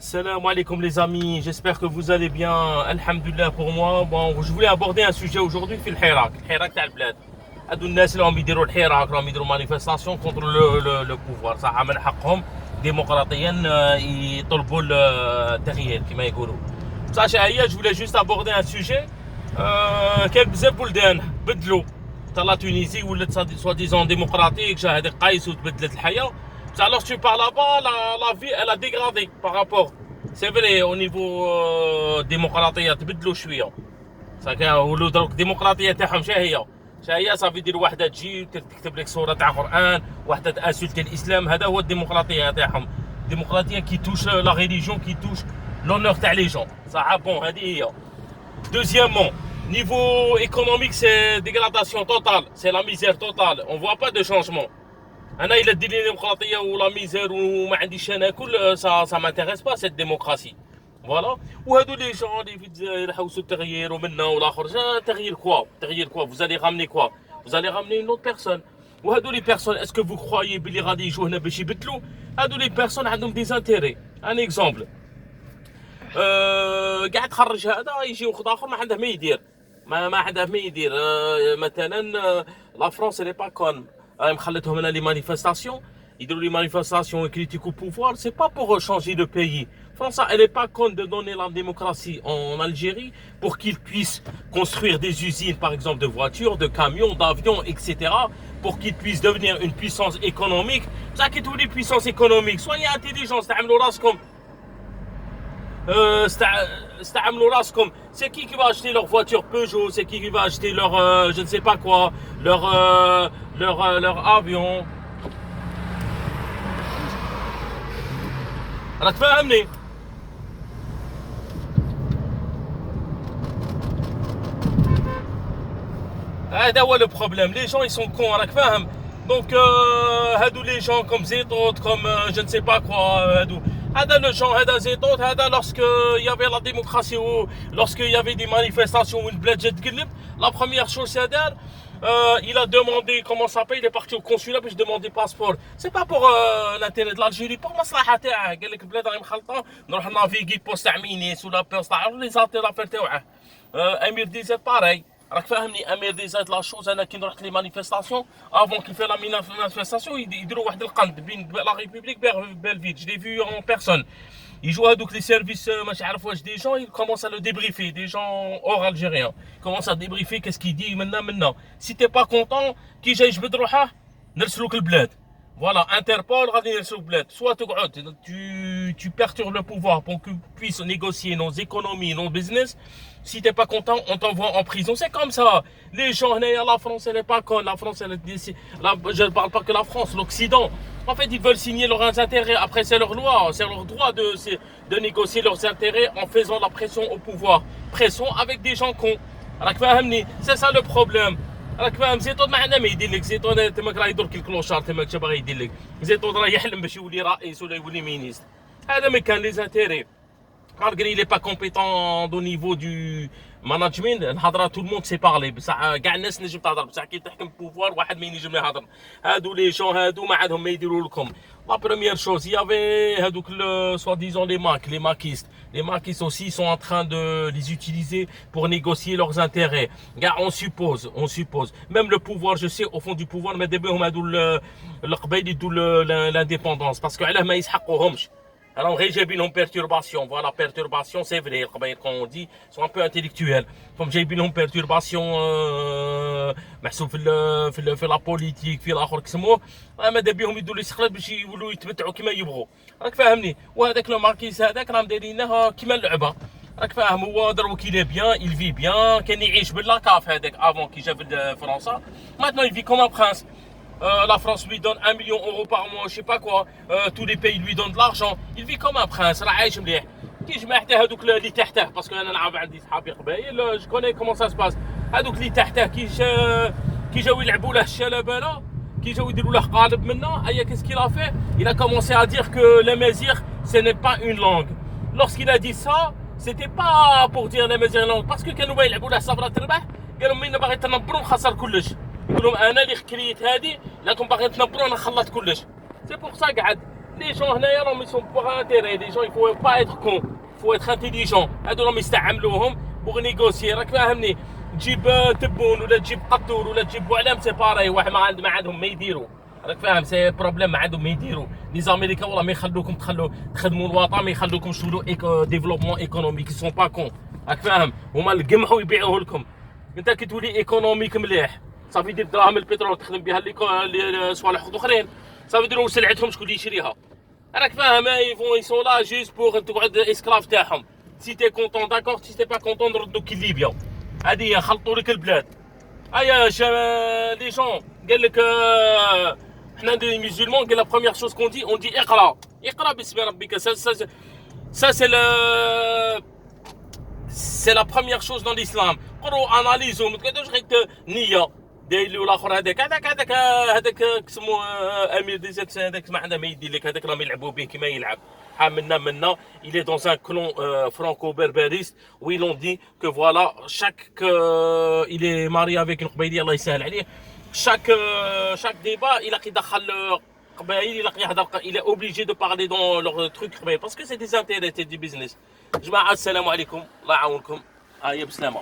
Salam alaikum les amis, j'espère que vous allez bien. Alhamdulillah pour moi. Bon, je voulais aborder un sujet aujourd'hui في الحراك تاع البلاد. هادو الناس اللي راهم يديروا الحراك راهم يديروا مانيفستاسيون كونتر لو بوفوار صح من حقهم ديمقراطيا يطلبوا التغيير كما يقولوا. بصح هي جو voulais juste aborder un sujet كاين بزاف بلدان بدلوا تاع لا تونيزي ولات سوا ديزون ديمقراطيك جا هذيك قايس وتبدلت الحياه. Alors tu parles là-bas, la vie elle a dégradé par rapport. C'est vrai au niveau démocratie تبدلوا شويه. صافي ولو دروك الديمقراطيه تاعهم شاهيه صافي يدير واحده تجي تكتب لك صوره تاع قران، واحده تاسولتي الاسلام، هذا هو الديمقراطيه تاعهم. الديمقراطيه كي توش لا ريليجيون كي توش لونور تاع لي جون. صح بون هذه هي. Deuxièmement, niveau économique c'est dégradation totale, c'est la misère totale, on voit pas de changement. انا الا دير لي ديمقراطيه ولا ميزير وما عنديش ناكل سا مانتيريس با سيت ديموكراسي فوالا. وهادو لي جون اللي في الجزائر حوسوا التغيير ومنا والاخر تغيير كوا فوزالي غامني كوا فوزالي غامني نوت بيرسون. وهادو لي بيرسون اسكو فو كرويي بلي غادي يجوا هنا باش يبدلوا؟ هادو لي بيرسون عندهم دي زانتيري. ان اكزومبل قاعد تخرج هذا يجي واحد اخر ما عنده ما يدير ما عنده ما يدير. مثلا لا فرونس اللي با كون راهم خلتهم هنا لي مانيفستاسيون يديروا لي مانيفستاسيون يكريتيكو بوفوار. سي با بور changer de pays. France elle est pas con de donner la démocratie en Algérie pour qu'ils puissent construire des usines par exemple de voitures, de camions, d'avions, etc. pour qu'ils puissent devenir une puissance économique. Ça qui tous les puissances économiques soyez intelligents تعملوا راسكم استعملوا راسكم. C'est qui va acheter leur voiture Peugeot, c'est qui va acheter leur je ne sais pas quoi, leur avion. راك فاهمني؟ هذا هو لو بروبليم. لي جون ils sont cons راك فاهم. دونك هادو لي جون كوم زيتوت كوم je ne sais pas quoi هادو هذا لو جون هذا زيتوت هذا lorsque il y avait la démocratie ou lorsque il y avait des manifestations où البلاد جات تقلب la première chose c'est دار il a demandé comment ça s'appelle, il est parti au consulat باش demander passeport. C'est pas pour l'intérêt de l'Algérie, pour مصلحة تاعه. قال لك البلاد راهي مخلطة نروح نافيغي بوست تاع مينيس ولا بوست تاع لي زافير تاعه. امير دي زيت باري راك فاهمني. امير دي زيت لا شوز انا كي رحت لي مانيفستاسيون افون كي في لا مانيفستاسيون يديروا واحد القند بين لا ريبوبليك بلفيت جي في اون بيرسون. يجوا هذوك لي سيرفيس مش عارف واش دي جون كومونس لو ديبريفي دي جون اور الجيريان كومونس ا ديبريفي كاس كي دي منا سي تي با كونطون كي جاي يجبد روحه نرسلوك البلاد. Voilà, Interpol, soit tu perturbes le pouvoir pour qu'on puisse négocier nos économies, nos business. Si t'es pas content, on t'envoie en prison. C'est comme ça. Les gens, la France, elle est pas conne. La France, elle est je ne parle pas que la France, l'Occident. En fait, ils veulent signer leurs intérêts. Après, c'est leur loi, c'est leur droit de négocier leurs intérêts en faisant la pression au pouvoir. Pression avec des gens cons. C'est ça le problème. راك فاهم. زيتون ما عندنا ما يدير لك. زيتون تماك راه يدور كي الكلوشار تماك باغي يدير لك. زيتون راه يحلم باش يولي رئيس ولا يولي مينيستر. هذا ما كان لي زانتيري. malgré il est pas compétent au niveau du management. نهضر tout le monde sait parler بصح كاع الناس نجم تهضر بصح كي تحكم بوفوار واحد ما ينجم يهضر. هادو لي جون هادو ما عندهم ما يديروا لكم. La première chose, il y avait soi-disant les maquistes. Les maquistes aussi sont en train de les utiliser pour négocier leurs intérêts. Gars, on suppose. Même le pouvoir, je sais, au fond du pouvoir, mais d'abord, on a l'indépendance. Parce que là, ils ne alors, j'ai une perturbation. Voilà, perturbation, c'est vrai. Quand on dit, ils sont un peu intellectuels. Comme j'ai une perturbation, في la politique, في الآخر كسموه. ماذا بيهم يدوا لي سخلات باش يولوا يتمتعوا كما يبغوا. راك فاهمني. وهذاك لو ماركيز هذاك راهم دايرينها كيما اللعبة. راك فاهم. هو دروك il est bien, il vit bien. كان يعيش باللاكاف هذاك avant كي جا في فرنسا. Maintenant, il vit comme un prince. La France lui donne 1 million d'euros par mois, je sais pas quoi. Tous les pays lui donnent de l'argent. Il vit comme un prince. راه عايش مليح. كي جمع حتى هذوك اللي تحته باسكو انا نعرف عندي صحابي قبايل جو كوني كومون سا سباس. هذوك اللي تحته كي جاو يلعبوا له الشلبانه كي جاو يديروا له قالب منا. ايا qu'est-ce qu'il a fait? Il a commencé à dire que l'amazigh ce n'est pas une langue. Lorsqu'il a dit ça, c'était pas pour dire l'amazigh langue parce que كانوا يلعبوا له صبره تربح. قالوا مين باغي تنبروا نخسر كلش. يقول لهم انا اللي كريت هذه لكم باغيين تنبروا انا خلطت كلش. سي بور سا قعد Les gens هنايا راهم ils sont pour intérêt. Les gens il faut pas être con, il faut être intelligent. هادو راهم يستعملوهم بوغ نيغوسي راك فاهمني. تجيب تبون ولا تجيب قطور ولا تجيب بوعلام سي باراي. واحد ما عندهم ما يديروا. راك فاهم سي بروبليم ما عندهم ما يديروا. لي زاميريكان والله ما يخلوكم تخدموا الوطن، ما يخلوكم تشوفوا ديفلوبمون ايكونوميك. سون با كون راك فاهم. هما القمح ويبيعوه لكم. انت كي تولي ايكونوميك مليح صافي دير دراهم البترول تخدم بها اللي صوالح اخرين، صافي يديروا سلعتهم شكون اللي يشريها. راك فاهم يسون لا جوست بوغ تقعد اسكلاف تاعهم. سي تي كونطون داكور، سي تي با كونطون نردوك كي ليبيا. هذه هي خلطوا لك البلاد. ايا لي جون قال لك حنا دي ميزولمون قال لا بروميير شوز كون دي اون دي اقرا باسم ربك. سا سي لا بروميير شوز دون الاسلام. قروا اناليزو ما تقعدوش غير نيه داير الاخر. هذاك كسموه امير دي زيت. هذاك ما عنده ما يدير لك. هذاك راهم يلعبوا به كيما يلعب. منا il est dans un clan franco-berberiste où ils ont dit que voilà il est marié avec une قبيلية الله يسهل عليه. chaque débat il a يدخل قبائل il est obligé de parler dans leur truc parce que c'est des intérêts, c'est du business. جماعة السلام عليكم الله يعاونكم. بسلامة.